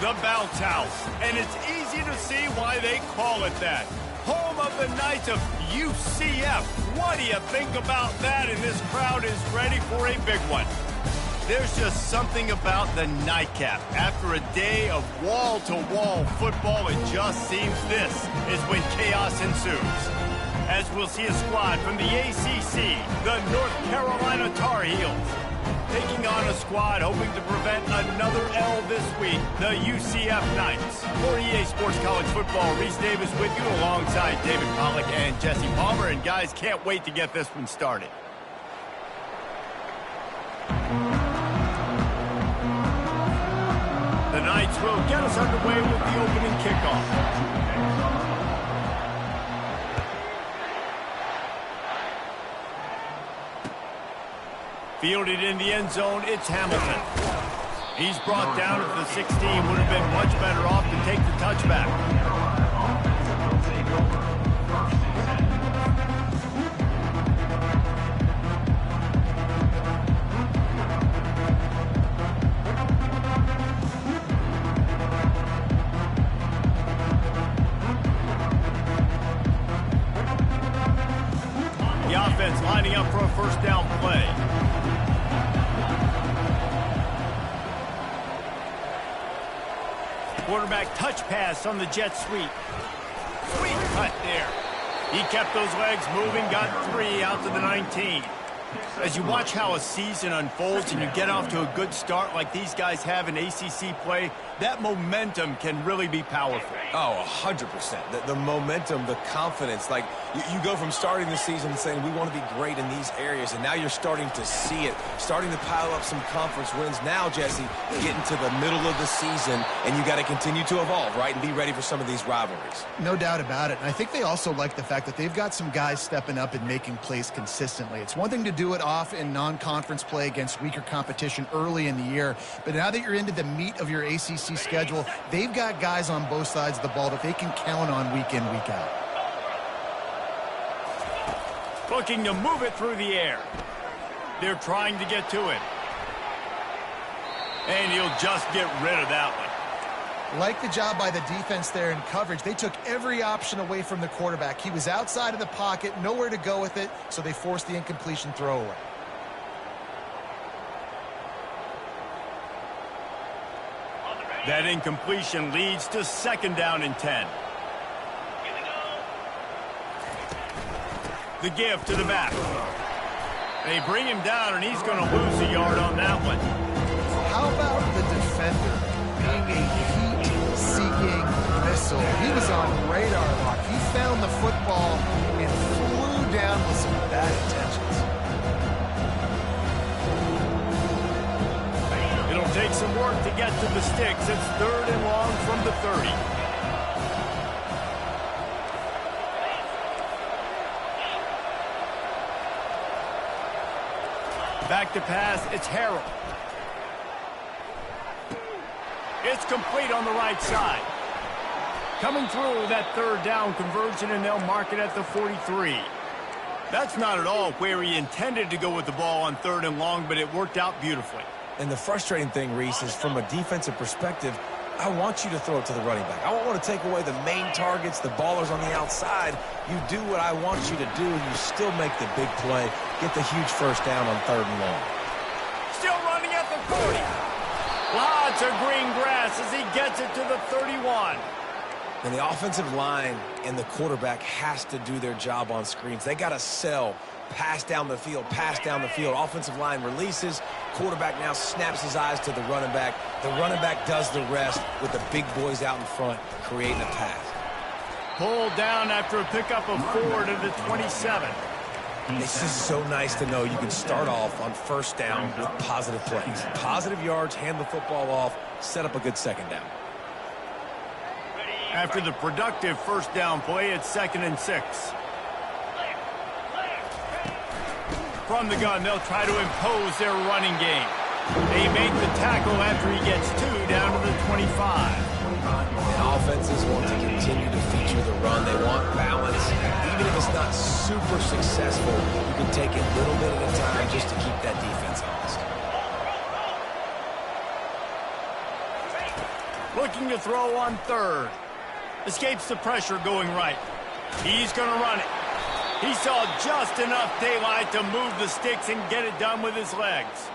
The Bounce House, and it's easy to see why they call it that. Home of the Knights of UCF. What do you think about that? And this crowd is ready for a big one. There's just something about the nightcap. After a day of wall-to-wall football, it just seems this is when chaos ensues. As we'll see a squad from the ACC, the North Carolina Tar Heels, taking on a squad hoping to prevent another L this week, the UCF Knights. For EA Sports College Football, Reese Davis with you alongside David Pollack and Jesse Palmer. And guys, can't wait to get this one started. The Knights will get us underway with the opening kickoff. Fielded in the end zone, it's Hamilton. He's brought down at the 16. Would have been much better off to take the touchback. The offense lining up for a first down play. Quarterback touch pass on the jet sweep. Sweet cut there. He kept those legs moving, got 3 out to the 19. As you watch how a season unfolds and you get off to a good start like these guys have in ACC play, that momentum can really be powerful. Oh, 100%. The momentum, the confidence. Like, you go from starting the season saying we want to be great in these areas, and now you're starting to see it, starting to pile up some conference wins. Now, Jesse, getting to the middle of the season, and you got to continue to evolve, right, and be ready for some of these rivalries. No doubt about it. And I think they also like the fact that they've got some guys stepping up and making plays consistently. It's one thing to do it off in non-conference play against weaker competition early in the year, but now that you're into the meat of your ACC schedule, they've got guys on both sides of the ball that they can count on week in, week out. Looking to move it through the air. They're trying to get to it. And he'll just get rid of that one. Like the job by the defense there in coverage. They took every option away from the quarterback. He was outside of the pocket, nowhere to go with it, so they forced the incompletion throwaway. That incompletion leads to second down and 10. The give to the back. They bring him down, and he's going to lose a yard on that one. How about the defender being a heat-seeking missile? He was on radar lock. He found the football and flew down with some bad intentions. It'll take some work to get to the sticks. It's third and long from the 30. Back to pass, it's Harrell. It's complete on the right side. Coming through that third down conversion, and they'll mark it at the 43. That's not at all where he intended to go with the ball on third and long, but it worked out beautifully. And the frustrating thing, Reese, is from a defensive perspective, I want you to throw it to the running back. I don't want to take away the main targets, the ballers on the outside. You do what I want you to do, and you still make the big play, get the huge first down on third and long. Still running at the 40. Lots of green grass as he gets it to the 31. And the offensive line and the quarterback has to do their job on screens. They got to sell. Pass down the field, pass down the field. Offensive line releases. Quarterback now snaps his eyes to the running back. The running back does the rest with the big boys out in front creating a pass. Pulled down after a pickup of 4 to the 27. It's just so nice to know you can start off on first down with positive plays. Positive yards, hand the football off, set up a good second down. After the productive first down play, it's 2nd and 6. From the gun, they'll try to impose their running game. They make the tackle after he gets 2 down to the 25. And offenses want to continue to feature the run. They want balance. Even if it's not super successful, you can take it little bit at a time just to keep that defense honest. looking to throw on third. Escapes the pressure going right. He's going to run it. He saw just enough daylight to move the sticks and get it done with his legs.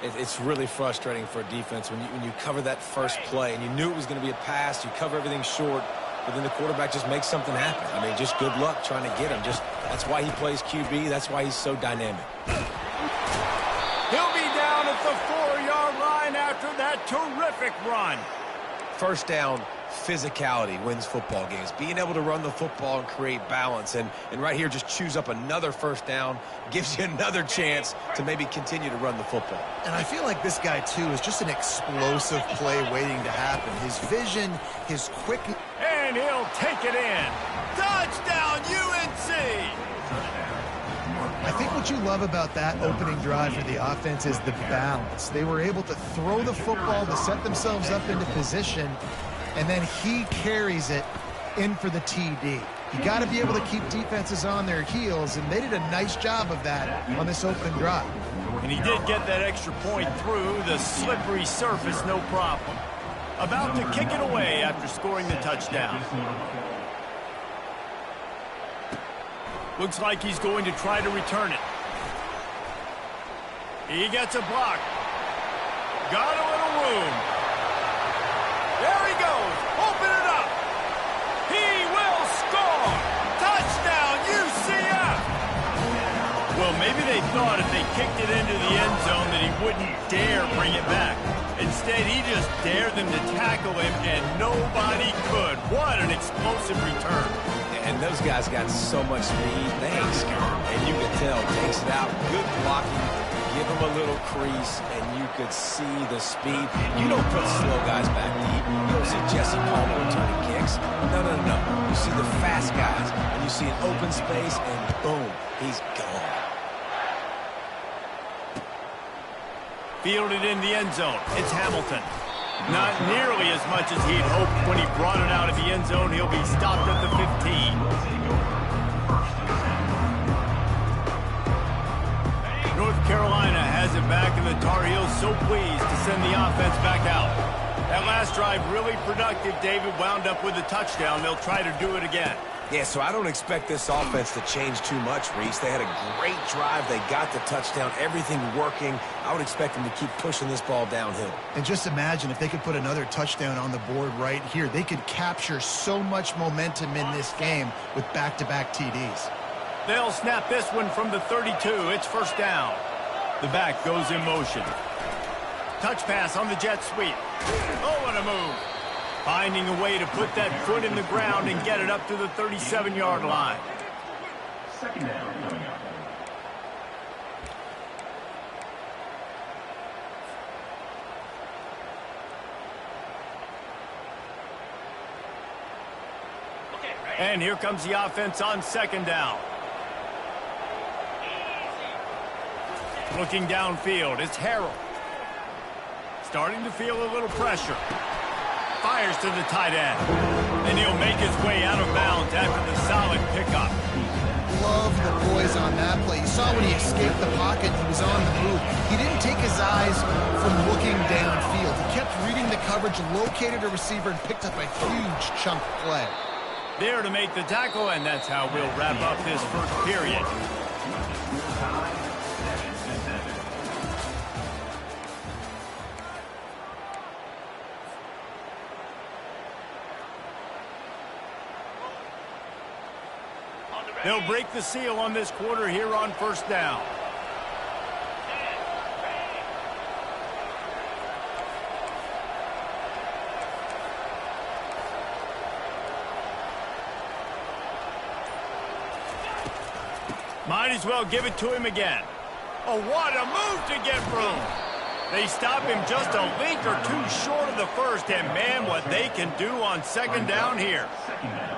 It's really frustrating for a defense when you cover that first play and you knew it was going to be a pass, you cover everything short, but then the quarterback just makes something happen. I mean, just good luck trying to get him. That's why he plays QB. That's why he's so dynamic. He'll be down at the 4-yard line after that terrific run. First down, physicality wins football games. Being able to run the football and create balance. And right here, just choose up another first down, gives you another chance to maybe continue to run the football. And I feel like this guy, too, is just an explosive play waiting to happen. His vision, his quickness. And he'll take it in. Touchdown, UNC! I think what you love about that opening drive for the offense is the balance. They were able to throw the football to set themselves up into position, and then he carries it in for the TD. You got to be able to keep defenses on their heels, and they did a nice job of that on this opening drive. And he did get that extra point through the slippery surface, no problem. About to kick it away after scoring the touchdown. Looks like he's going to try to return it. He gets a block. Got a little room. There he goes. Open it up. He will score. Touchdown, UCF. Well, maybe they thought if they kicked it into the end zone that he wouldn't dare bring it back. Instead, he just dared them to tackle him, and nobody could. What an explosive return. And those guys got so much speed, they ain't scared. And you can tell, takes it out, good blocking, give them a little crease, and you could see the speed. You don't put slow guys back deep. You don't see Jesse Palmer returning kicks. No. You see the fast guys, and you see an open space, and boom, he's gone. Fielded in the end zone. It's Hamilton. Not nearly as much as he'd hoped when he brought it out of the end zone. He'll be stopped at the 15. North Carolina has it back, and the Tar Heels so pleased to send the offense back out. That last drive really productive. David wound up with a touchdown. They'll try to do it again. Yeah, so I don't expect this offense to change too much, Reese. They had a great drive. They got the touchdown. Everything working. I would expect them to keep pushing this ball downhill. And just imagine if they could put another touchdown on the board right here. They could capture so much momentum in this game with back-to-back TDs. They'll snap this one from the 32. It's first down. The back goes in motion. Touch pass on the jet sweep. Oh, what a move. Finding a way to put that foot in the ground and get it up to the 37-yard line. Second down. And here comes the offense on second down. Looking downfield, it's Harrell. Starting to feel a little pressure. Fires to the tight end. And he'll make his way out of bounds after the solid pickup. Love the poise on that play. You saw when he escaped the pocket, he was on the move. He didn't take his eyes from looking downfield. He kept reading the coverage, located a receiver, and picked up a huge chunk play. There to make the tackle, and that's how we'll wrap up this first period. They'll break the seal on this quarter here on first down. Might as well give it to him again. Oh, what a move to get room. They stop him just a link or two short of the first, and man, what they can do on second down here.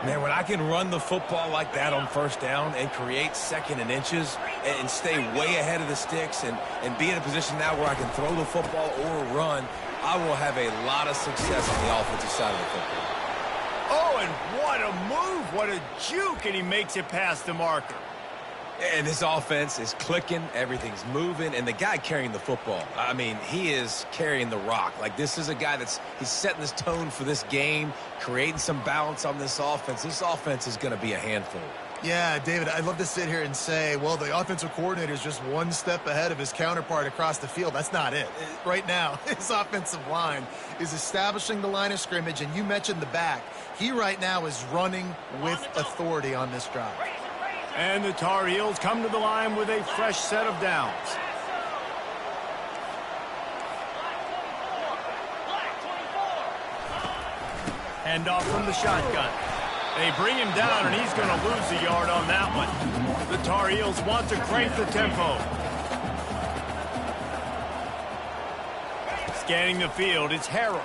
Man, when I can run the football like that on first down and create second and inches and stay way ahead of the sticks and be in a position now where I can throw the football or run, I will have a lot of success on the offensive side of the football. Oh, and what a move, what a juke, and he makes it past the marker. And this offense is clicking, everything's moving, and the guy carrying the football, I mean, he is carrying the rock. Like, this is a guy he's setting this tone for this game, creating some balance on this offense. This offense is going to be a handful. Yeah, David, I'd love to sit here and say, well, the offensive coordinator is just one step ahead of his counterpart across the field. That's not it. Right now, his offensive line is establishing the line of scrimmage, and you mentioned the back. He right now is running with authority on this drive. And the Tar Heels come to the line with a fresh set of downs. Handoff from the shotgun. They bring him down, and he's going to lose a yard on that one. The Tar Heels want to crank the tempo. Scanning the field, it's Harrell.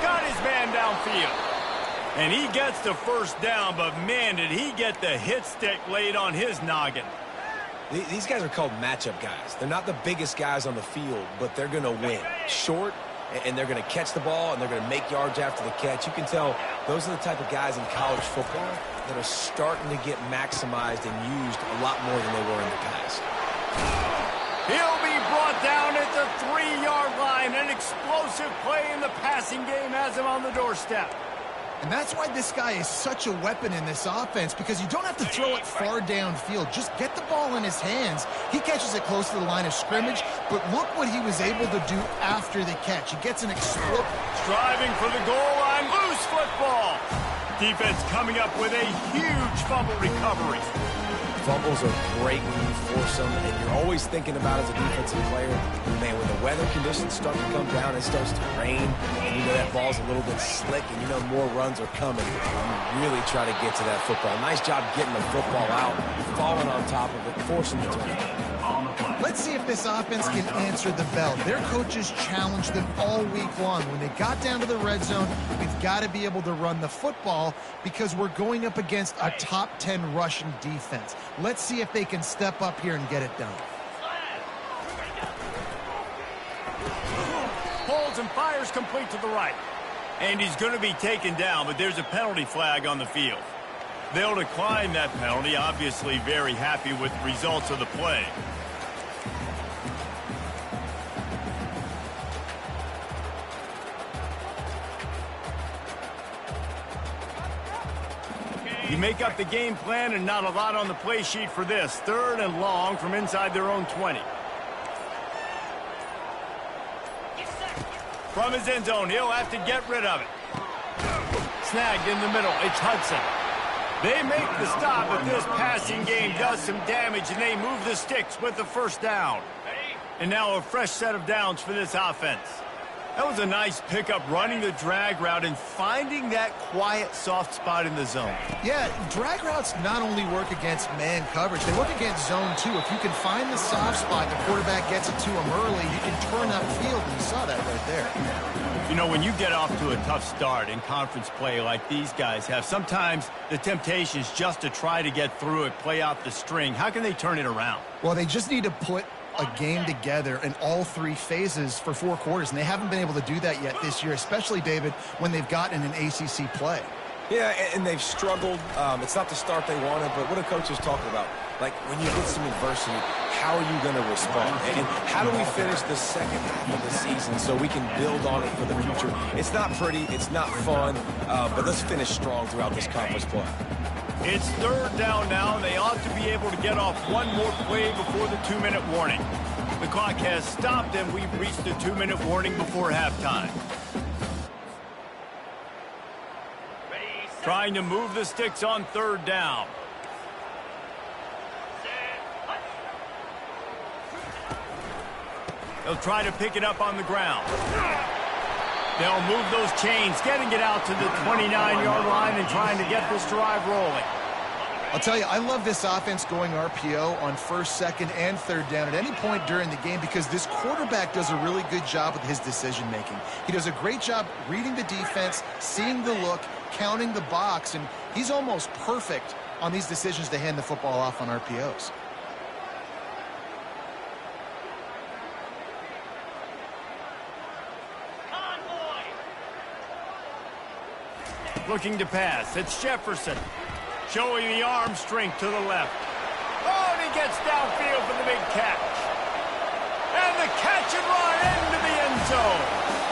Got his man downfield. And he gets the first down, but man, did he get the hit stick laid on his noggin. These guys are called matchup guys. They're not the biggest guys on the field, but they're going to win. Short, and they're going to catch the ball, and they're going to make yards after the catch. You can tell those are the type of guys in college football that are starting to get maximized and used a lot more than they were in the past. He'll be brought down at the 3-yard line. An explosive play in the passing game has him on the doorstep. And that's why this guy is such a weapon in this offense, because you don't have to throw it far downfield. Just get the ball in his hands. He catches it close to the line of scrimmage, but look what he was able to do after the catch. He gets an explosive. Striving for the goal line, loose football. Defense coming up with a huge fumble recovery. Fumbles are great when you force them, and you're always thinking about as a defensive player, man, when the weather conditions start to come down, it starts to rain, and you know that ball's a little bit slick, and you know more runs are coming. You really try to get to that football. Nice job getting the football out, falling on top of it, forcing the turnover. Let's see if this offense can answer the bell. Their coaches challenged them all week long. When they got down to the red zone, we've got to be able to run the football because we're going up against a top 10 Russian defense. Let's see if they can step up here and get it done. Pulls and fires complete to the right. And he's going to be taken down, but there's a penalty flag on the field. They'll decline that penalty, obviously very happy with the results of the play. You make up the game plan and not a lot on the play sheet for this. 3rd and long from inside their own 20. From his end zone, he'll have to get rid of it. Snagged in the middle, it's Hudson. They make the stop, but this passing game does some damage, and they move the sticks with the first down. And now a fresh set of downs for this offense. That was a nice pickup, running the drag route and finding that quiet, soft spot in the zone. Yeah, drag routes not only work against man coverage, they work against zone too. If you can find the soft spot, the quarterback gets it to him early, you can turn upfield, and you saw that right there. You know, when you get off to a tough start in conference play like these guys have, sometimes the temptation is just to try to get through it, play out the string. How can they turn it around? Well, they just need to put a game together in all 3 phases for 4 quarters, and they haven't been able to do that yet this year, especially, David, when they've gotten an ACC play. Yeah, and they've struggled. It's not the start they wanted, but what a coach is talking about. Like, when you get some adversity, how are you going to respond? And how do we finish the second half of the season so we can build on it for the future? It's not pretty, it's not fun, but let's finish strong throughout this conference play. It's 3rd down now, and they ought to be able to get off one more play before the 2-minute warning. The clock has stopped, and we've reached the 2-minute warning before halftime. Trying to move the sticks on 3rd down. They'll try to pick it up on the ground. They'll move those chains, getting it out to the 29-yard line and trying to get this drive rolling. I'll tell you, I love this offense going RPO on 1st, 2nd, and 3rd down at any point during the game because this quarterback does a really good job with his decision-making. He does a great job reading the defense, seeing the look, counting the box, and he's almost perfect on these decisions to hand the football off on RPOs. Looking to pass. It's Jefferson. Showing the arm strength to the left. Oh, and he gets downfield for the big catch. And the catch and run into the end zone.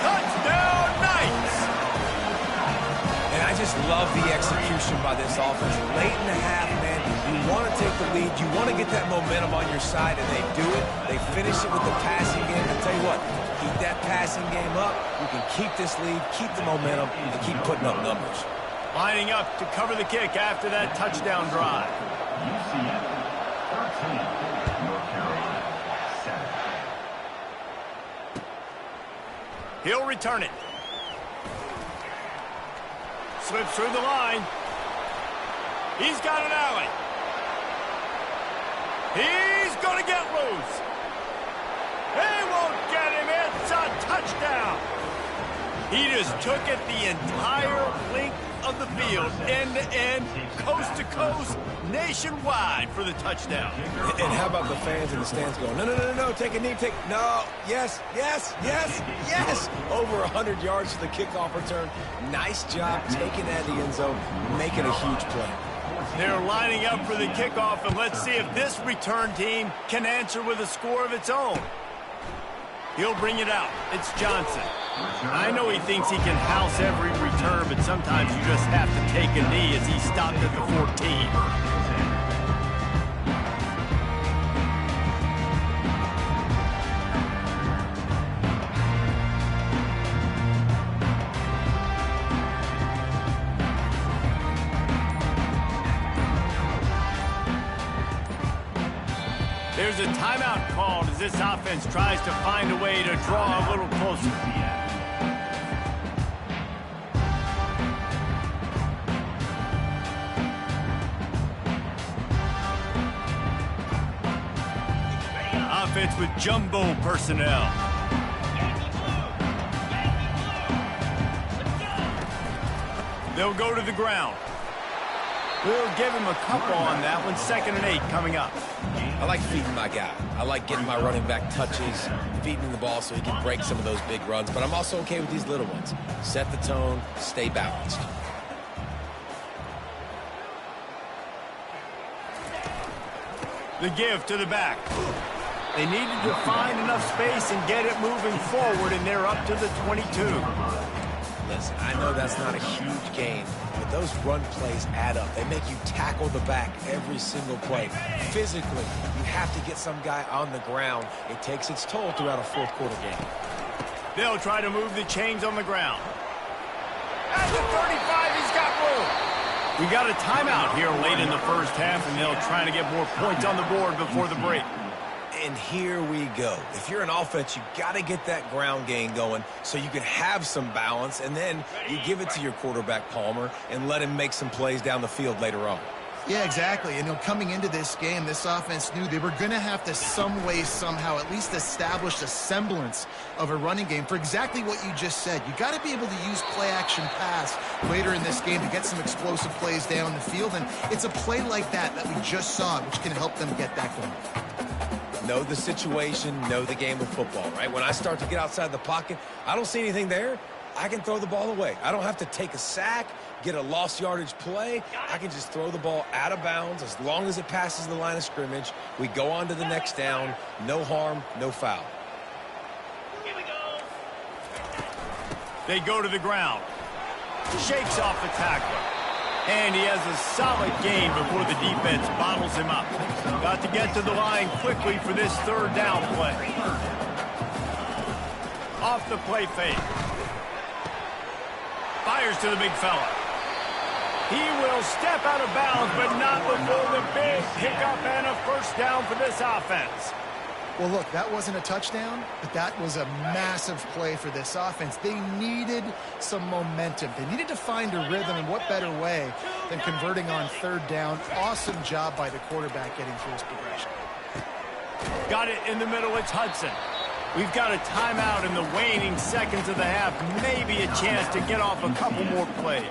Touchdown, Knights! And I just love the execution by this offense. Late in the half, man, you want to take the lead. You want to get that momentum on your side, and they do it. They finish it with the passing game. I tell you what, keep that passing game up. You can keep this lead, keep the momentum, and keep putting up numbers. Lining up to cover the kick after that touchdown drive. UCF 13, North Carolina 7. He'll return it. Slips through the line. He's got an alley. He's going to get loose. They won't get him. It's a touchdown. He just took it the entire length of the field, end to end, coast to coast, nationwide for the touchdown. And how about the fans in the stands going, no, no, no, no, take a knee, no, yes, yes, yes, yes. Over 100 yards for the kickoff return. Nice job taking that in the end zone, making a huge play. They're lining up for the kickoff, and let's see if this return team can answer with a score of its own. He'll bring it out. It's Johnson. I know he thinks he can house every return, but sometimes you just have to take a knee as he stopped at the 14. There's a timeout called as this offense tries to find a way to draw a little closer. Offense with jumbo personnel. They'll go to the ground. We'll give him a couple on that one. 2nd and 8 coming up. I like feeding my guy. I like getting my running back touches, feeding him the ball so he can break some of those big runs. But I'm also okay with these little ones. Set the tone, stay balanced. The give to the back. They needed to find enough space and get it moving forward, and they're up to the 22. Listen, I know that's not a huge gain, but those run plays add up. They make you tackle the back every single play. Physically, you have to get some guy on the ground. It takes its toll throughout a fourth-quarter game. They'll try to move the chains on the ground. At the 35, he's got room. We got a timeout here late in the first half, and they'll try to get more points on the board before the break. And here we go. If you're an offense, you got to get that ground game going so you can have some balance, and then you give it to your quarterback, Palmer, and let him make some plays down the field later on. Yeah, exactly. And coming into this game, this offense knew they were going to have to some way, somehow, at least establish a semblance of a running game for exactly what you just said. You got to be able to use play-action pass later in this game to get some explosive plays down the field, and it's a play like that we just saw, which can help them get that going. Know the situation, know the game of football, right? When I start to get outside the pocket, I don't see anything there. I can throw the ball away. I don't have to take a sack, get a lost yardage play. I can just throw the ball out of bounds as long as it passes the line of scrimmage. We go on to the next down. No harm, no foul. Here we go. They go to the ground. Shakes off the tackler. And he has a solid gain before the defense bottles him up. Got to get to the line quickly for this 3rd down play. Off the play fake. Fires to the big fella. He will step out of bounds, but not before the big pickup and a 1st down for this offense. Well, look, that wasn't a touchdown, but that was a massive play for this offense. They needed some momentum. They needed to find a rhythm, and what better way than converting on 3rd down. Awesome job by the quarterback getting through his progression. Got it in the middle. It's Hudson. We've got a timeout in the waning seconds of the half. Maybe a chance to get off a couple more plays.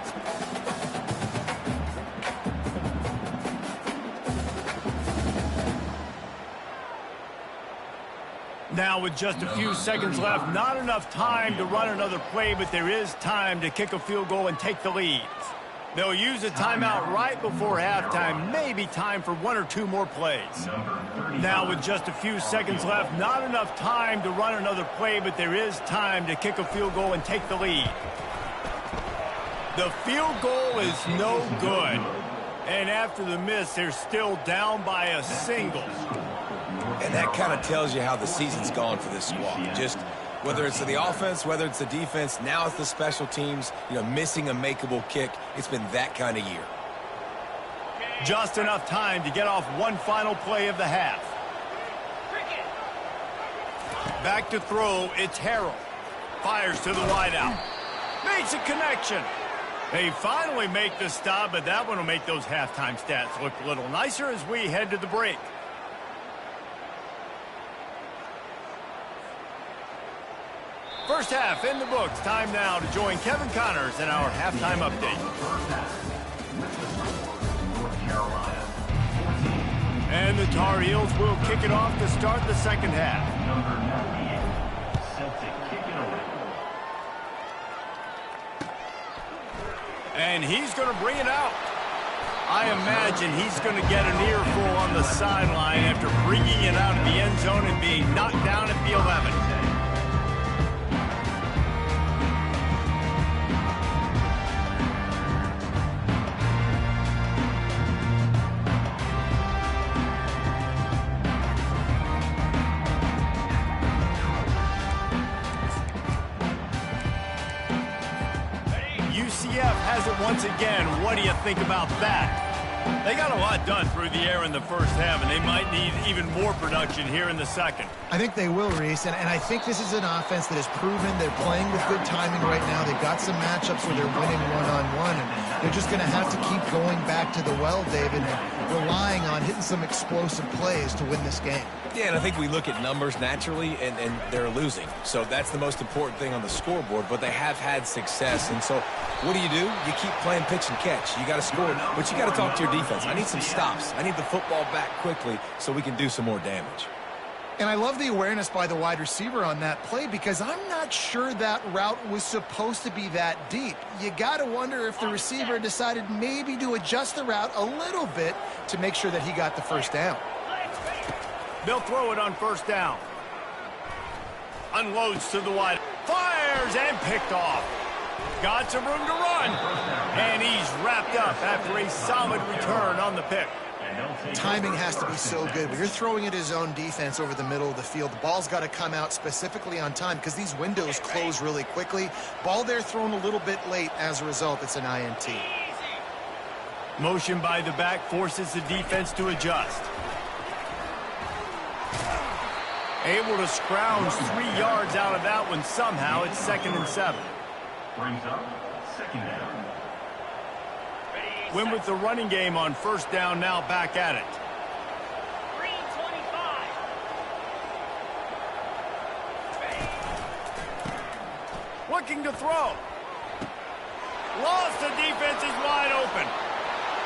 Now with just a few seconds left, not enough time to run another play, but there is time to kick a field goal and take the lead. They'll use a timeout right before halftime. Maybe time for 1 or 2 more plays. Now with just a few seconds left, not enough time to run another play, but there is time to kick a field goal and take the lead. The field goal is no good. And after the miss, they're still down by a single. And that kind of tells you how the season's gone for this squad. Just whether it's the offense, whether it's the defense, now it's the special teams, missing a makeable kick. It's been that kind of year. Just enough time to get off one final play of the half. Back to throw, it's Harrell. Fires to the wideout. Makes a connection. They finally make the stop, but that one will make those halftime stats look a little nicer as we head to the break. First half in the books. Time now to join Kevin Connors in our halftime update. And the Tar Heels will kick it off to start the second half. And he's going to bring it out. I imagine he's going to get an earful on the sideline after bringing it out of the end zone and being knocked down at the 11. UCF has it once again. What do you think about that? They got a lot done through the air in the first half, and they might need even more production here in the second. I think they will, Reese, and I think this is an offense that has proven they're playing with good timing right now. They've got some matchups where they're winning one-on-one, and they're just going to have to keep going back to the well, David, and relying on hitting some explosive plays to win this game. Yeah, and I think we look at numbers naturally, and they're losing. So that's the most important thing on the scoreboard, but they have had success. And so what do? You keep playing pitch and catch. You got to score, but you got to talk to your defense. I need some stops. I need the football back quickly so we can do some more damage. And I love the awareness by the wide receiver on that play because I'm not sure that route was supposed to be that deep. You got to wonder if the receiver decided maybe to adjust the route a little bit to make sure that he got the first down. They'll throw it on first down. Unloads to the wide. Fires and picked off. Got some room to run. And he's wrapped up after a solid return on the pick. Timing has to be so good. When you're throwing at his own defense over the middle of the field, the ball's got to come out specifically on time because these windows close really quickly. Ball there thrown a little bit late. As a result, it's an INT. Motion by the back forces the defense to adjust. Able to scrounge 3 yards out of that one somehow. It's 2nd and 7. Brings up 2nd down. Win with the running game on first down, now back at it. Green 25. Looking to throw. Lost, the defense is wide open.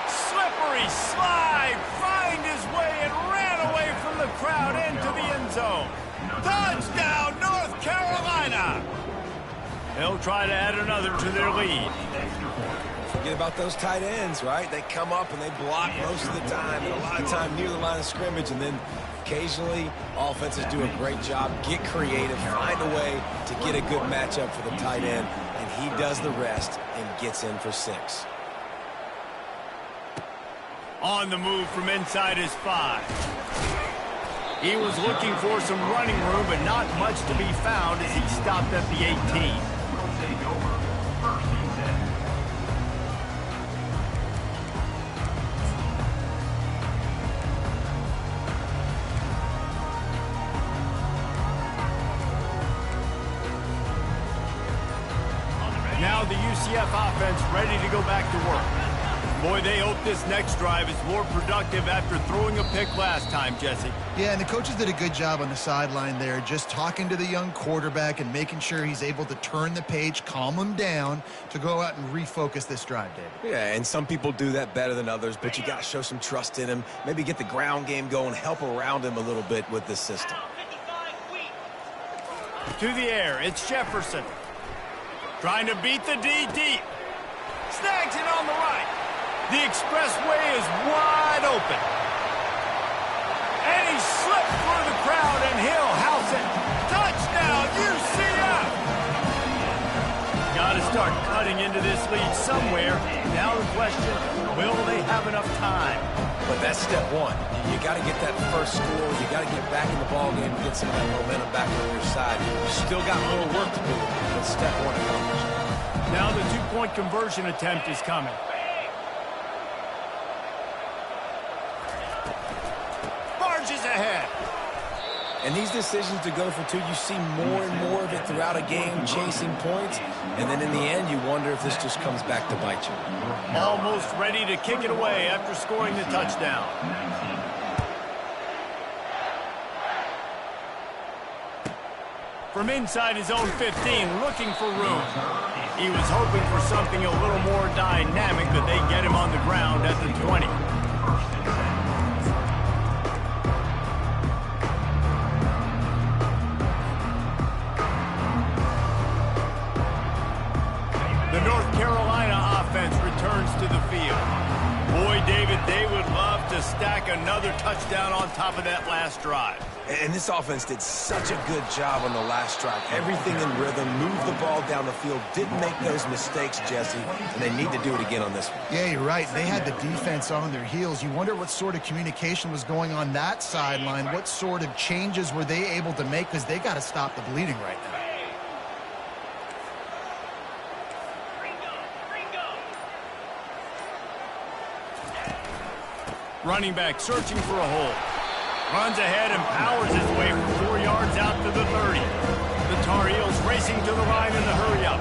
Slippery slide, find his way and ran away from the crowd into the end zone. Touchdown, North Carolina. They'll try to add another to their lead. Forget about those tight ends, right? They come up and they block most of the time, and a lot of time near the line of scrimmage, and then occasionally offenses do a great job, get creative, find a way to get a good matchup for the tight end, and he does the rest and gets in for 6. On the move from inside his 5. He was looking for some running room, but not much to be found as he stopped at the 18. Take over. 1st and 10. Now the UCF offense ready to go back to work. Boy, they hope this next drive is more productive after throwing a pick last time, Jesse. Yeah, and the coaches did a good job on the sideline there, just talking to the young quarterback and making sure he's able to turn the page, calm him down to go out and refocus this drive, David. Yeah, and some people do that better than others, but you got to show some trust in him, maybe get the ground game going, help around him a little bit with this system. To the air, it's Jefferson. Trying to beat the D deep. Snags it on the right. The expressway is wide open. And he slipped through the crowd, and he'll house it. Touchdown, UCF! Got to start cutting into this lead somewhere. Now the question, will they have enough time? But that's step one. You got to get that first score. You got to get back in the ball game and get some of that momentum back on your side. You still got more work to do, but step one accomplished. Now the two-point conversion attempt is coming. Barges ahead. And these decisions to go for two, you see more and more of it throughout a game, chasing points. And then in the end, you wonder if this just comes back to bite you. Almost ready to kick it away after scoring the touchdown. From inside his own 15, looking for room. He was hoping for something a little more dynamic, but they get him on the ground at the 20. The North Carolina offense returns to the field. Boy, David, they would love to stack another touchdown on top of that last drive. And this offense did such a good job on the last drive. Everything in rhythm, moved the ball down the field, didn't make those mistakes, Jesse, and they need to do it again on this one. Yeah, you're right. They had the defense on their heels. You wonder what sort of communication was going on that sideline. What sort of changes were they able to make, because they got to stop the bleeding right now. Running back searching for a hole. Runs ahead and powers his way for 4 yards out to the 30. The Tar Heels racing to the line in the hurry-up.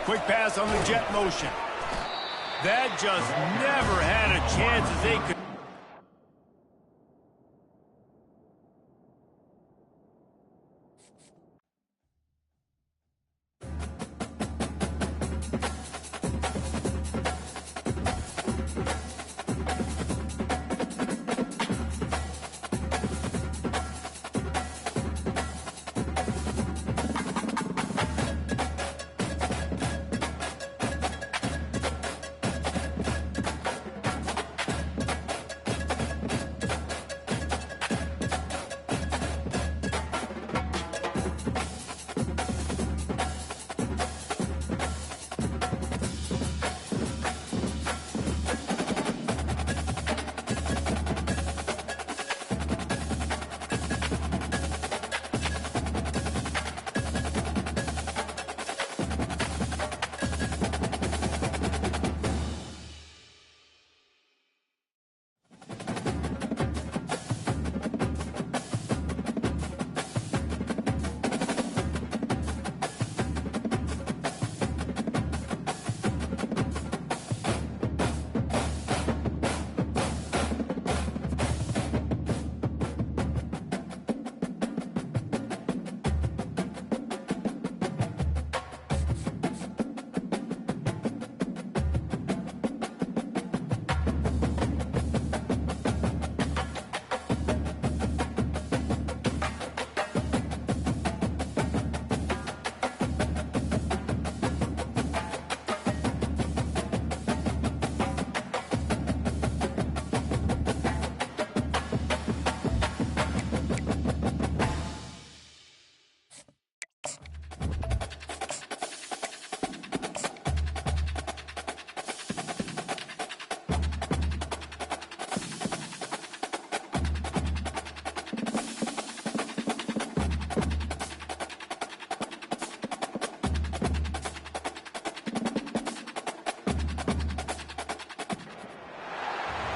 Quick pass on the jet motion. That just never had a chance as they could.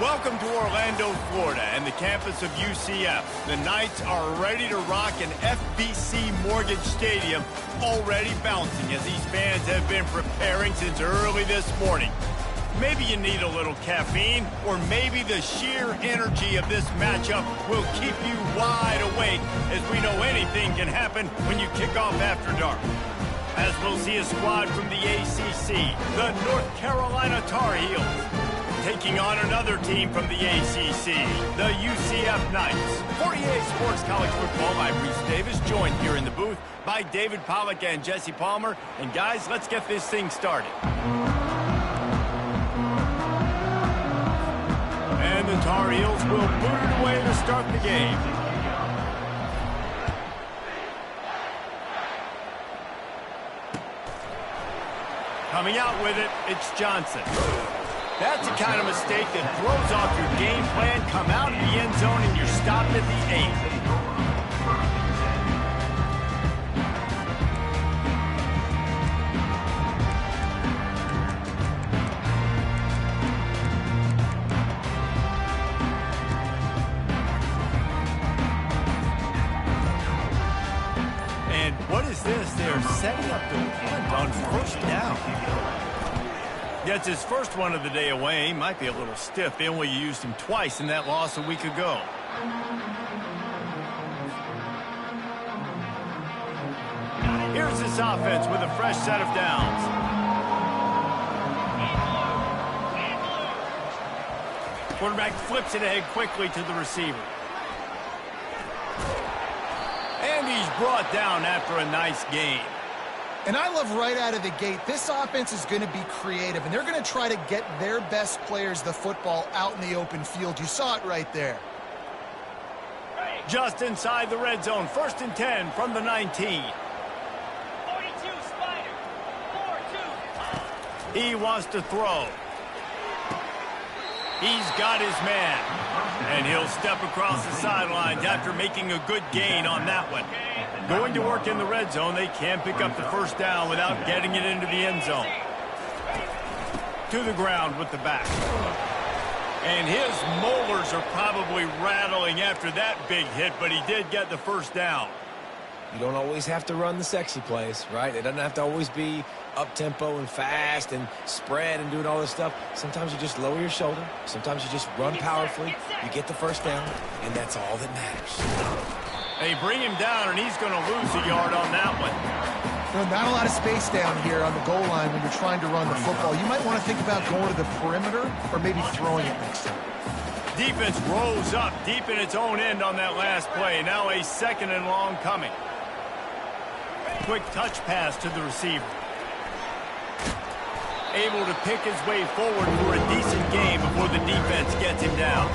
Welcome to Orlando, Florida, and the campus of UCF. The Knights are ready to rock an FBC Mortgage Stadium, already bouncing as these fans have been preparing since early this morning. Maybe you need a little caffeine, or maybe the sheer energy of this matchup will keep you wide awake, as we know anything can happen when you kick off after dark. As we'll see a squad from the ACC, the North Carolina Tar Heels, taking on another team from the ACC, the UCF Knights. For EA Sports College Football, I'm Reese Davis, joined here in the booth by David Pollack and Jesse Palmer. And guys, let's get this thing started. And the Tar Heels will boot it away to start the game. Coming out with it, it's Johnson. That's the kind of mistake that throws off your game plan. Come out of the end zone and you're stopped at the 8. And what is this? They're setting up the punt on first down. Gets his first one of the day away. Might be a little stiff. They only used him twice in that loss a week ago. Here's this offense with a fresh set of downs. Quarterback flips it ahead quickly to the receiver. And he's brought down after a nice gain. And I love right out of the gate, this offense is going to be creative, and they're going to try to get their best players the football out in the open field. You saw it right there. Just inside the red zone, 1st and 10 from the 19. 42 Spider. 4-2. He wants to throw. He's got his man. And he'll step across the sidelines after making a good gain on that one. Going to work in the red zone, they can't pick up the first down without getting it into the end zone. To the ground with the back. And his molars are probably rattling after that big hit, but he did get the first down. You don't always have to run the sexy plays, right? It doesn't have to always be up-tempo and fast and spread and doing all this stuff. Sometimes you just lower your shoulder. Sometimes you just run powerfully. You get the first down, and that's all that matters. They bring him down, and he's going to lose a yard on that one. Well, not a lot of space down here on the goal line when you're trying to run the football. You might want to think about going to the perimeter or maybe throwing it next time. Defense rolls up deep in its own end on that last play. Now a 2nd and long coming. Quick touch pass to the receiver. Able to pick his way forward for a decent game before the defense gets him down.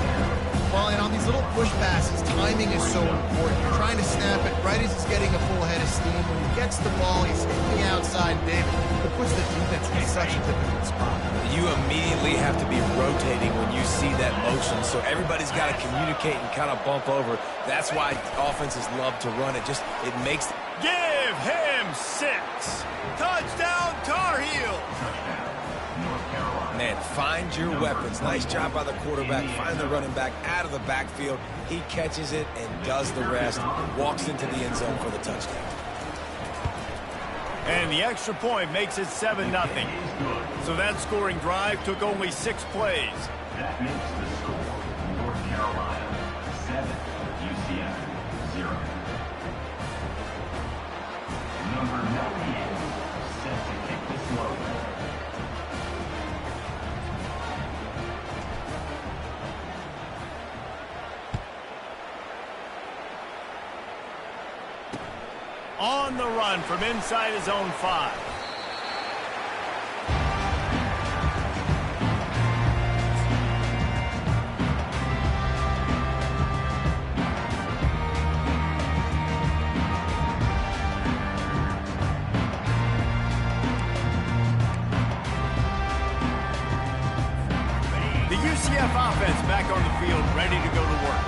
Well, and on these little push passes, timing is so important. You're trying to snap it right as he's getting a full head of steam. When he gets the ball, he's hitting the outside, David. It puts the defense in such a difficult spot. You immediately have to be rotating when you see that motion, so everybody's got to communicate and kind of bump over. That's why offenses love to run it. It makes... Give him 6. Touchdown, Tar Heels. Man, find your weapons. Nice job by the quarterback. Find the running back out of the backfield. He catches it and does the rest. Walks into the end zone for the touchdown. And the extra point makes it 7-0. So that scoring drive took only 6 plays. That makes the score North Carolina 7, UCF 0. Number 98 set to kick this low. On the run from inside his own 5. The UCF offense back on the field, ready to go to work.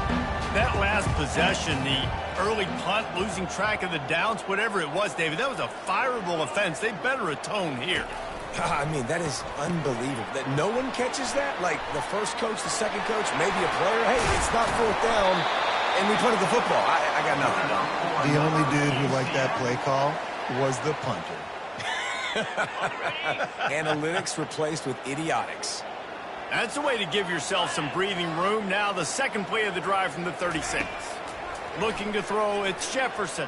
That last possession, the early punt, losing track of the downs, whatever it was, David, that was a fireable offense. They better atone here. I mean, that is unbelievable. That no one catches that? Like the first coach, the second coach, maybe a player. Hey, it's not 4th down, and we punted the football. I got nothing. The only dude who liked that play call was the punter. Analytics replaced with idiotics. That's a way to give yourself some breathing room. Now the second play of the drive from the 36. Looking to throw, it's Jefferson.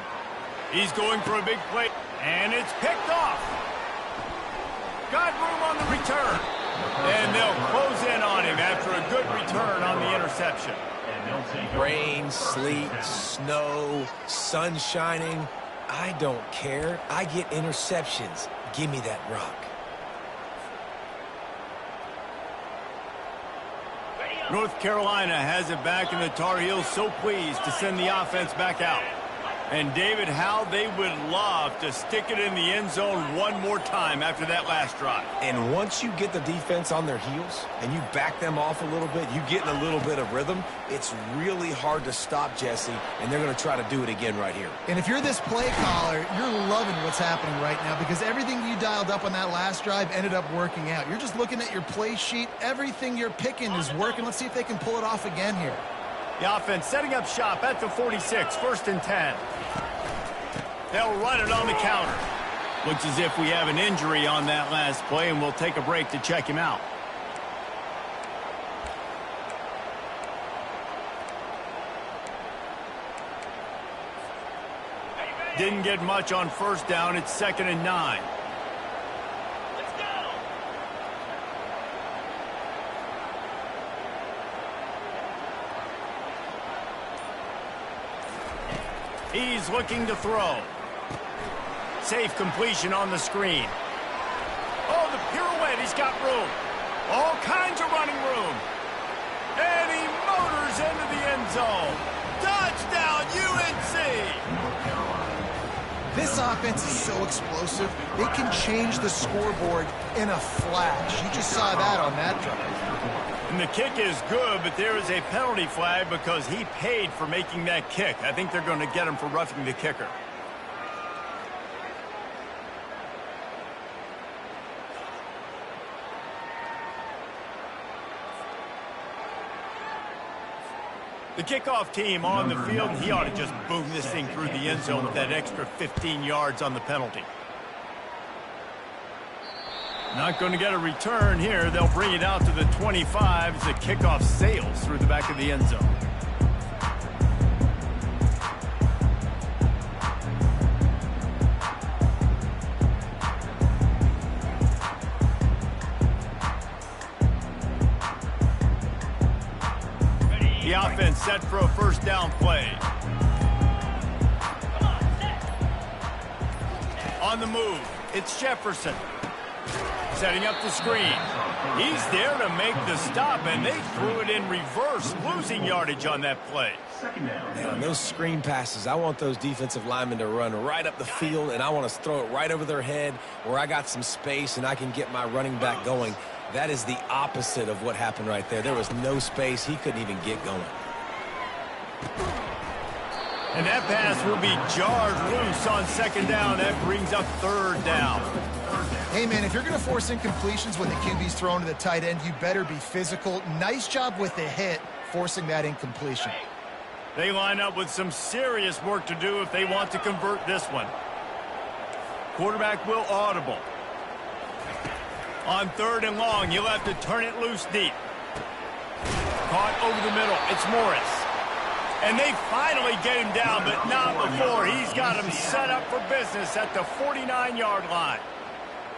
He's going for a big play, And it's picked off. Got room on the return. And they'll close in on him after a good return on the interception. Rain, sleet, snow, sun shining. I don't care. I get interceptions. Give me that rock. North Carolina has it back, and the Tar Heels so pleased to send the offense back out. And, David, how they would love to stick it in the end zone one more time after that last drive. And once you get the defense on their heels and you back them off a little bit, you get in a little bit of rhythm, it's really hard to stop, Jesse, and they're going to try to do it again right here. And if you're this play caller, you're loving what's happening right now because everything you dialed up on that last drive ended up working out. You're just looking at your play sheet. Everything you're picking is working. Let's see if they can pull it off again here. The offense setting up shop at the 46, 1st and 10. They'll run it on the counter. Looks as if we have an injury on that last play, and we'll take a break to check him out. Didn't get much on 1st down. It's 2nd and 9. Let's go. He's looking to throw. Safe completion on the screen. Oh, the pirouette. He's got room. All kinds of running room. And he motors into the end zone. Touchdown, UNC! This offense is so explosive, they can change the scoreboard in a flash. You just saw that on that drive. And the kick is good, but there is a penalty flag because he paid for making that kick. I think they're going to get him for roughing the kicker. The kickoff team on the field, and he ought to just boom this thing through the end zone with that extra 15 yards on the penalty. Not going to get a return here. They'll bring it out to the 25 as the kickoff sails through the back of the end zone. The offense set for a 1st down play. On the move, it's Jefferson. Setting up the screen. He's there to make the stop, and they threw it in reverse, losing yardage on that play. Man, on those screen passes, I want those defensive linemen to run right up the field, and I want to throw it right over their head where I got some space and I can get my running back going. That is the opposite of what happened right there. There was no space. He couldn't even get going. And that pass will be jarred loose on 2nd down. That brings up 3rd down. Hey, man, if you're going to force incompletions when the QB's thrown to the tight end, you better be physical. Nice job with the hit, forcing that incompletion. They line up with some serious work to do if they want to convert this one. Quarterback will audible. On 3rd and long, you'll have to turn it loose deep. Caught over the middle. It's Morris. And they finally get him down, but not before. He's got him set up for business at the 49-yard line.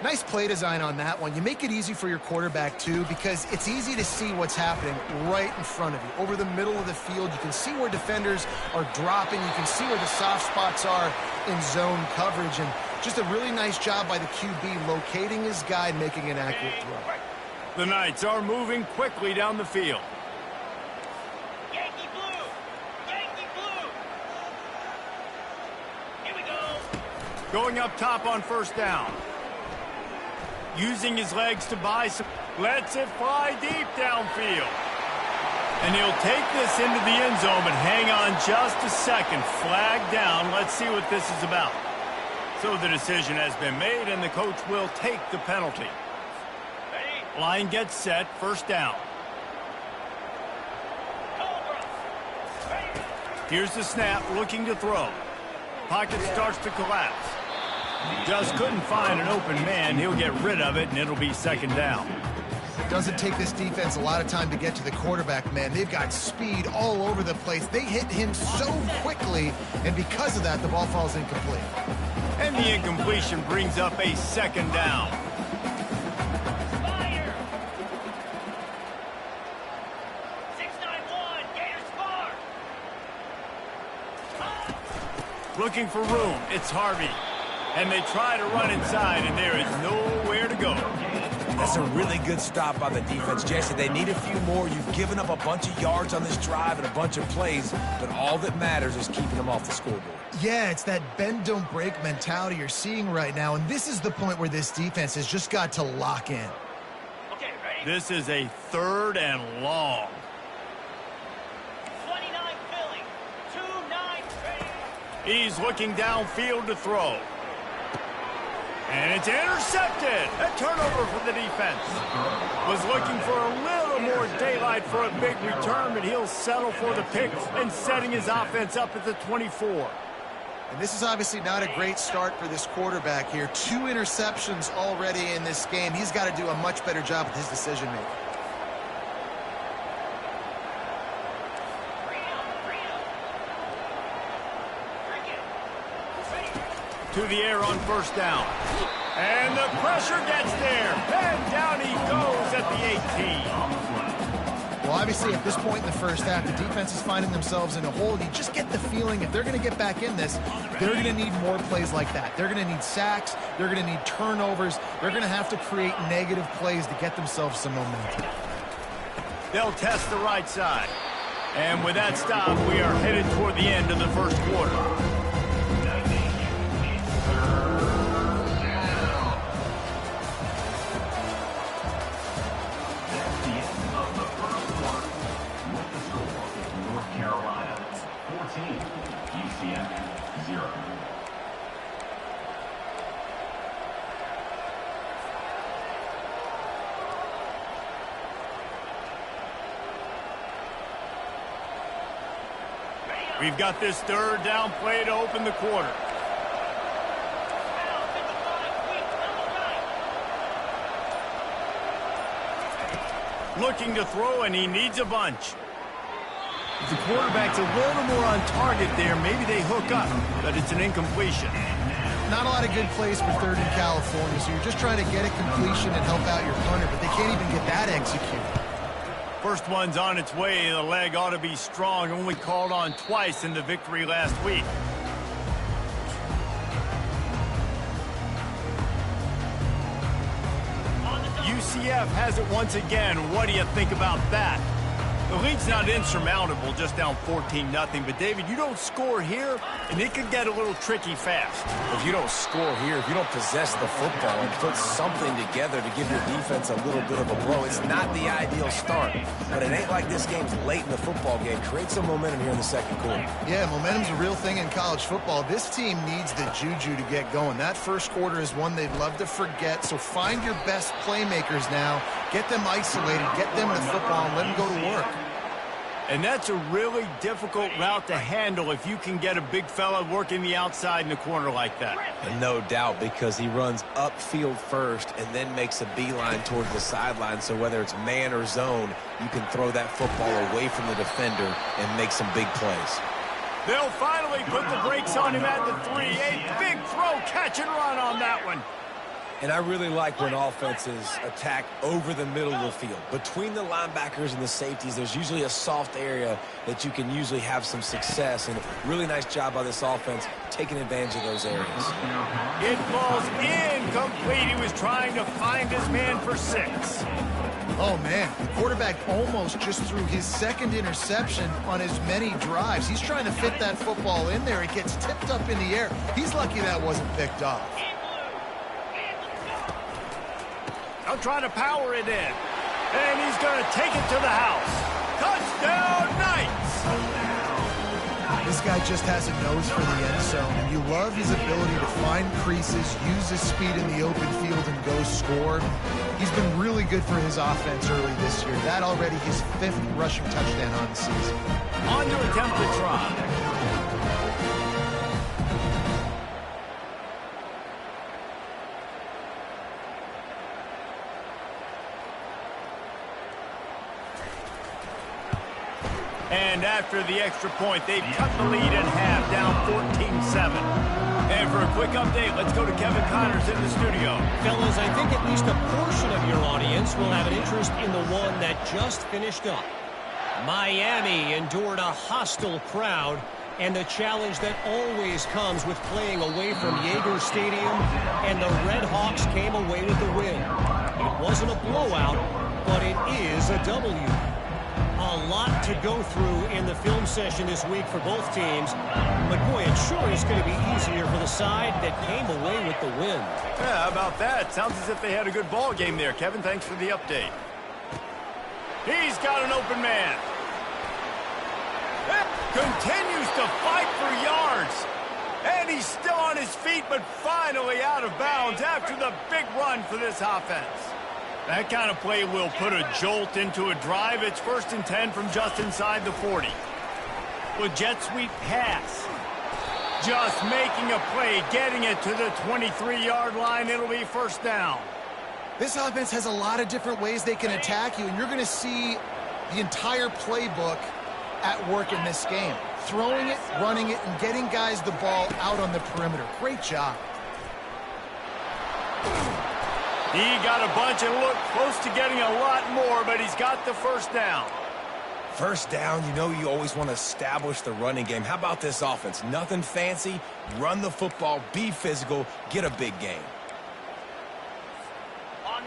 Nice play design on that one. You make it easy for your quarterback, too, because it's easy to see what's happening right in front of you. Over the middle of the field, you can see where defenders are dropping. You can see where the soft spots are in zone coverage. And just a really nice job by the QB locating his guy and making an accurate throw. The Knights are moving quickly down the field. Yankee blue! Yankee blue! Here we go! Going up top on 1st down. Using his legs to buy some. Lets it fly deep downfield. And he'll take this into the end zone, but hang on just a second. Flag down. Let's see what this is about. So the decision has been made, and the coach will take the penalty. Ready? Line gets set. 1st down. Cobra! Ready? Here's the snap, looking to throw. Pocket starts to collapse. Just couldn't find an open man. He'll get rid of it, and it'll be 2nd down. It doesn't take this defense a lot of time to get to the quarterback, man. They've got speed all over the place. They hit him so quickly, and because of that, the ball falls incomplete. And the incompletion brings up a second down. Fire! 691, Gators score! Looking for room, it's Harvey. And they try to run inside, and there is nowhere to go. That's a really good stop by the defense, Jesse. They need a few more. You've given up a bunch of yards on this drive and a bunch of plays, but all that matters is keeping them off the scoreboard. Yeah, it's that bend, don't break mentality you're seeing right now, and this is the point where this defense has just got to lock in. Okay, ready? This is a 3rd and long. 29 Philly. 2-9 ready. He's looking downfield to throw. And it's intercepted. A turnover for the defense. Was looking for a little more daylight for a big return, but he'll settle for the pick and setting his offense up at the 24. And this is obviously not a great start for this quarterback here. 2 interceptions already in this game. He's got to do a much better job with his decision-making. To the air on 1st down. And the pressure gets there. And down he goes at the 18. Well, obviously, at this point in the first half, the defense is finding themselves in a hole. You just get the feeling if they're going to get back in this, they're going to need more plays like that. They're going to need sacks. They're going to need turnovers. They're going to have to create negative plays to get themselves some momentum. They'll test the right side. And with that stop, we are headed toward the end of the first quarter. UCF 0. We've got this 3rd down play to open the quarter. Looking to throw, and he needs a bunch. If the quarterback's a little more on target there, maybe they hook up, but it's an incompletion. Not a lot of good plays for 3rd in California, so you're just trying to get a completion and help out your punter, but they can't even get that executed. First one's on its way. The leg ought to be strong, only called on twice in the victory last week. UCF has it once again. What do you think about that? The lead's not insurmountable, just down 14-0. But, David, you don't score here, and it could get a little tricky fast. If you don't score here, if you don't possess the football and put something together to give your defense a little bit of a blow, it's not the ideal start. But it ain't like this game's late in the football game. Create some momentum here in the second quarter. Yeah, momentum's a real thing in college football. This team needs the juju to get going. That first quarter is one they'd love to forget, so find your best playmakers now. Get them isolated, get them the football, and let them go to work. And that's a really difficult route to handle if you can get a big fella working the outside in the corner like that. And no doubt, because he runs upfield first and then makes a beeline towards the sideline. So whether it's man or zone, you can throw that football away from the defender and make some big plays. They'll finally put the brakes on him at the 3. A big throw, catch and run on that one. And I really like when offenses attack over the middle of the field. Between the linebackers and the safeties, there's usually a soft area that you can usually have some success. And really nice job by this offense taking advantage of those areas. It falls incomplete. He was trying to find his man for 6. Oh, man, the quarterback almost just threw his 2nd interception on as many drives. He's trying to fit that football in there. It gets tipped up in the air. He's lucky that wasn't picked off. They'll try to power it in. And he's going to take it to the house. Touchdown, Knights! This guy just has a nose for the end zone, and you love his ability to find creases, use his speed in the open field, and go score. He's been really good for his offense early this year. That already his 5th rushing touchdown on the season. On to attempt the try. And after the extra point, they've cut the lead in half, down 14-7. And And for a quick update, let's go to Kevin Connors in the studio. Fellas, I think at least a portion of your audience will have an interest in the one that just finished up. Miami endured a hostile crowd and the challenge that always comes with playing away from Yager Stadium, and the Red Hawks came away with the win. It wasn't a blowout, but it is a W. A lot to go through in the film session this week for both teams, but boy, it sure is going to be easier for the side that came away with the win. Yeah, how about that? Sounds as if they had a good ball game there. Kevin, thanks for the update. He's got an open man. Continues to fight for yards. And he's still on his feet, but finally out of bounds after the big run for this offense. That kind of play will put a jolt into a drive. It's 1st and 10 from just inside the 40. With jet sweep pass. Just making a play, getting it to the 23-yard line. It'll be 1st down. This offense has a lot of different ways they can attack you, and you're going to see the entire playbook at work in this game. Throwing it, running it, and getting guys the ball out on the perimeter. Great job. He got a bunch and looked close to getting a lot more, but he's got the 1st down. 1st down, you know you always want to establish the running game. How about this offense? Nothing fancy. Run the football, be physical, get a big gain.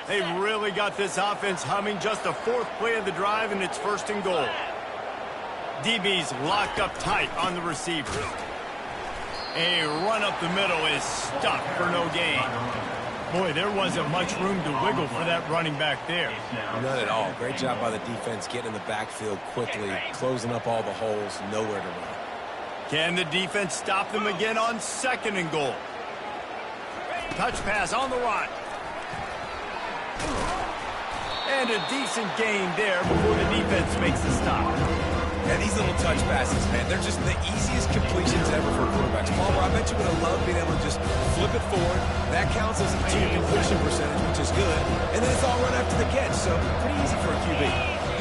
They really got this offense humming. Just the 4th play of the drive, and it's 1st and goal. DB's locked up tight on the receiver. A run up the middle is stuck for no gain. Boy, there wasn't much room to wiggle for that running back there. None at all. Great job by the defense getting in the backfield quickly, closing up all the holes, nowhere to run. Can the defense stop them again on 2nd and goal? Touch pass on the run. And a decent gain there before the defense makes the stop. Yeah, these little touch passes, man, they're just the easiest completions ever for quarterbacks. Palmer, I bet you would have loved being able to just flip it forward. That counts as a team completion percentage, which is good. And then it's all run after the catch, so pretty easy for a QB.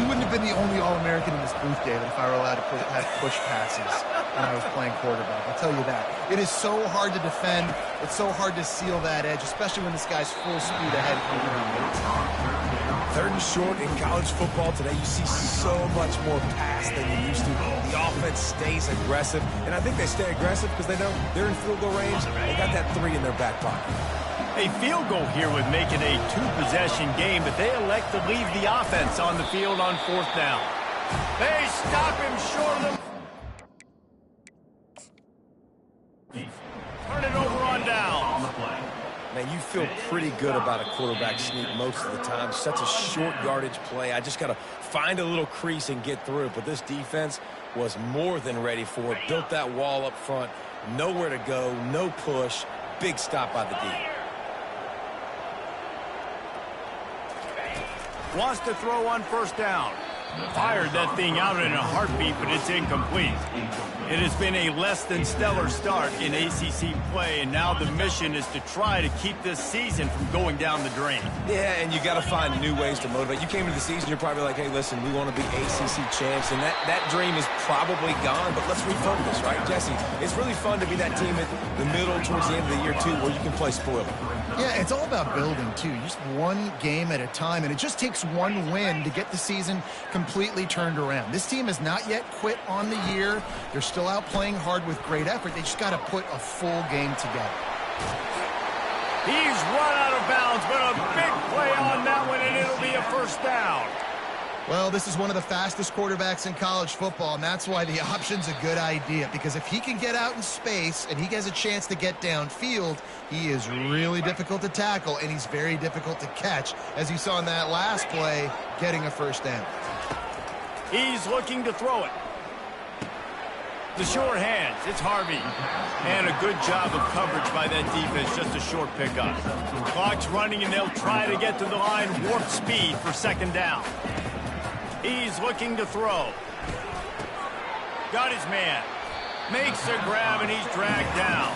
You wouldn't have been the only All-American in this booth, David, if I were allowed to have push passes when I was playing quarterback. I'll tell you that. It is so hard to defend. It's so hard to seal that edge, especially when this guy's full speed ahead. 3rd and short in college football today. You see so much more pass than you used to. The offense stays aggressive, and I think they stay aggressive because they know they're in field goal range. They got that 3 in their back pocket. A field goal here would make it a 2-possession game, but they elect to leave the offense on the field on 4th down. They stop him short of them. Turn it over on down. Man, you feel pretty good about a quarterback sneak most of the time. Such a short yardage play. I just got to find a little crease and get through it. But this defense was more than ready for it. Built that wall up front. Nowhere to go. No push. Big stop by the D. Wants to throw on 1st down. Fired that thing out in a heartbeat, but it's incomplete. It has been a less than stellar start in ACC play, and now the mission is to try to keep this season from going down the drain. Yeah, and you got to find new ways to motivate. You came into the season, you're probably like, hey, listen, we want to be ACC champs, and that dream is probably gone, but let's refocus, right, Jesse? It's really fun to be that team at the middle towards the end of the year, too, where you can play spoiler. Yeah, it's all about building, too. Just one game at a time, and it just takes one win to get the season completely turned around. This team has not yet quit on the year. They're still out playing hard with great effort. They just got to put a full game together. He's run out of bounds, but a big play on that one, and it'll be a 1st down. Well, this is one of the fastest quarterbacks in college football, and that's why the option's a good idea, because if he can get out in space and he has a chance to get downfield, he is really difficult to tackle, and he's very difficult to catch, as you saw in that last play, getting a 1st down. He's looking to throw it. The short hands, it's Harvey. And a good job of coverage by that defense, just a short pickup. Clock's running, and they'll try to get to the line, warp speed for 2nd down. He's looking to throw. Got his man. Makes a grab, and he's dragged down.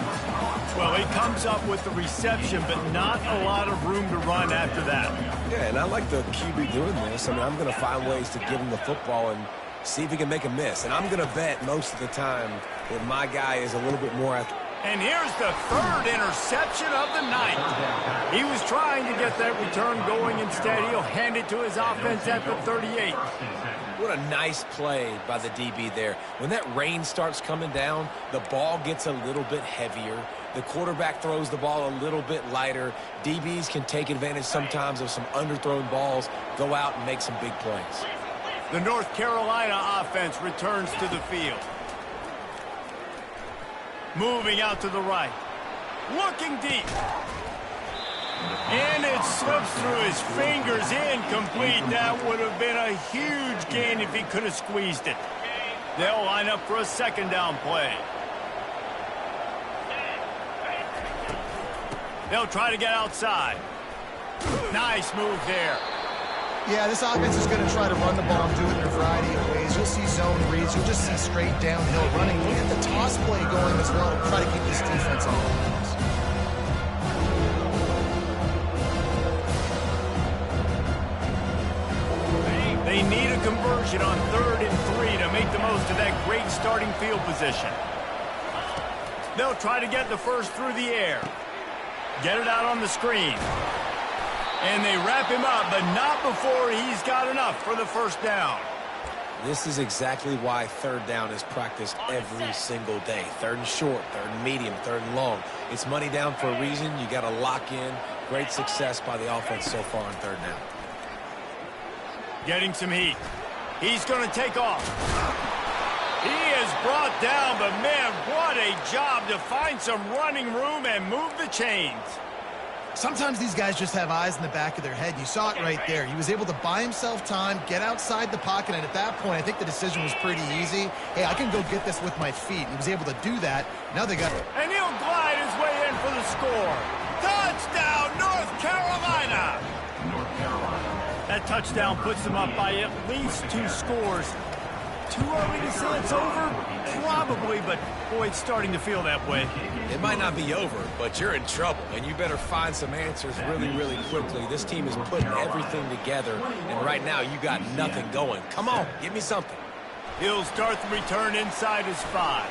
Well, he comes up with the reception, but not a lot of room to run after that. Yeah, and I like the QB doing this. I mean, I'm going to find ways to give him the football and see if he can make a miss. And I'm going to bet most of the time that my guy is a little bit more And here's the third interception of the night. He was trying to get that return going. Instead, he'll hand it to his offense at the 38. What a nice play by the DB there. When that rain starts coming down, the ball gets a little bit heavier. The quarterback throws the ball a little bit lighter. DBs can take advantage sometimes of some underthrown balls, go out and make some big plays. The North Carolina offense returns to the field. Moving out to the right. Looking deep. And it slips through his fingers, incomplete. That would have been a huge gain if he could have squeezed it. They'll line up for a second down play. They'll try to get outside. Nice move there. Yeah, this offense is going to try to run the ball and do it in a variety of ways. You'll see zone reads. You'll just see straight downhill running. We'll get the toss play going as well to try to keep this defense on offense. They need a conversion on 3rd and 3 to make the most of that great starting field position. They'll try to get the first through the air. Get it out on the screen. And they wrap him up, but not before he's got enough for the first down. This is exactly why 3rd down is practiced every single day. 3rd and short, 3rd and medium, 3rd and long. It's money down for a reason. You got to lock in. Great success by the offense so far on 3rd down. Getting some heat. He's going to take off. He is brought down, but man, what a job to find some running room and move the chains. Sometimes these guys just have eyes in the back of their head. You saw it right there. He was able to buy himself time, get outside the pocket, and at that point, I think the decision was pretty easy. Hey, I can go get this with my feet. He was able to do that. Now they got... And he'll glide his way in for the score. Touchdown, North Carolina! North Carolina. That touchdown puts them up by at least 2 scores. Too early to say it's over? Probably, but boy, it's starting to feel that way. It might not be over, but you're in trouble, and you better find some answers really, really quickly. This team is putting everything together, and right now you got nothing going. Come on, give me something. He'll start the return inside his 5.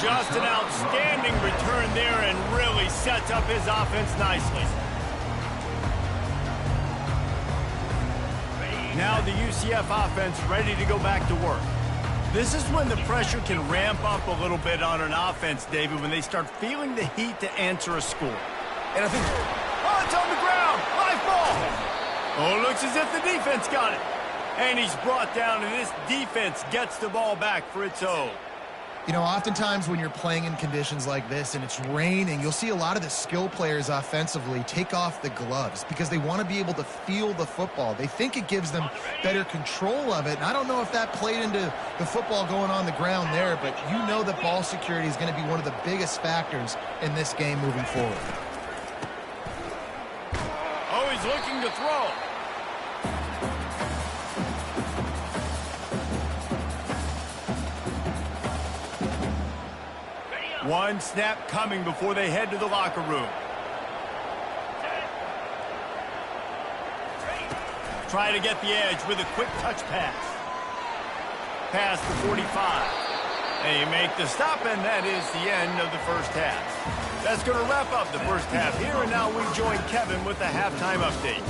Just an outstanding return there and really sets up his offense nicely. Now the UCF offense ready to go back to work. This is when the pressure can ramp up a little bit on an offense, David, when they start feeling the heat to answer a score. And I think... Oh, it's on the ground. Live ball. Oh, it looks as if the defense got it. And he's brought down, and this defense gets the ball back for its own. You know, oftentimes when you're playing in conditions like this and it's raining, you'll see a lot of the skill players offensively take off the gloves because they want to be able to feel the football. They think it gives them better control of it. And I don't know if that played into the football going on the ground there, but you know that ball security is going to be one of the biggest factors in this game moving forward. Oh, he's looking to throw. One snap coming before they head to the locker room. Try to get the edge with a quick touch pass. Past the 45. They make the stop, and that is the end of the first half. That's going to wrap up the first half here, and now we join Kevin with the halftime update.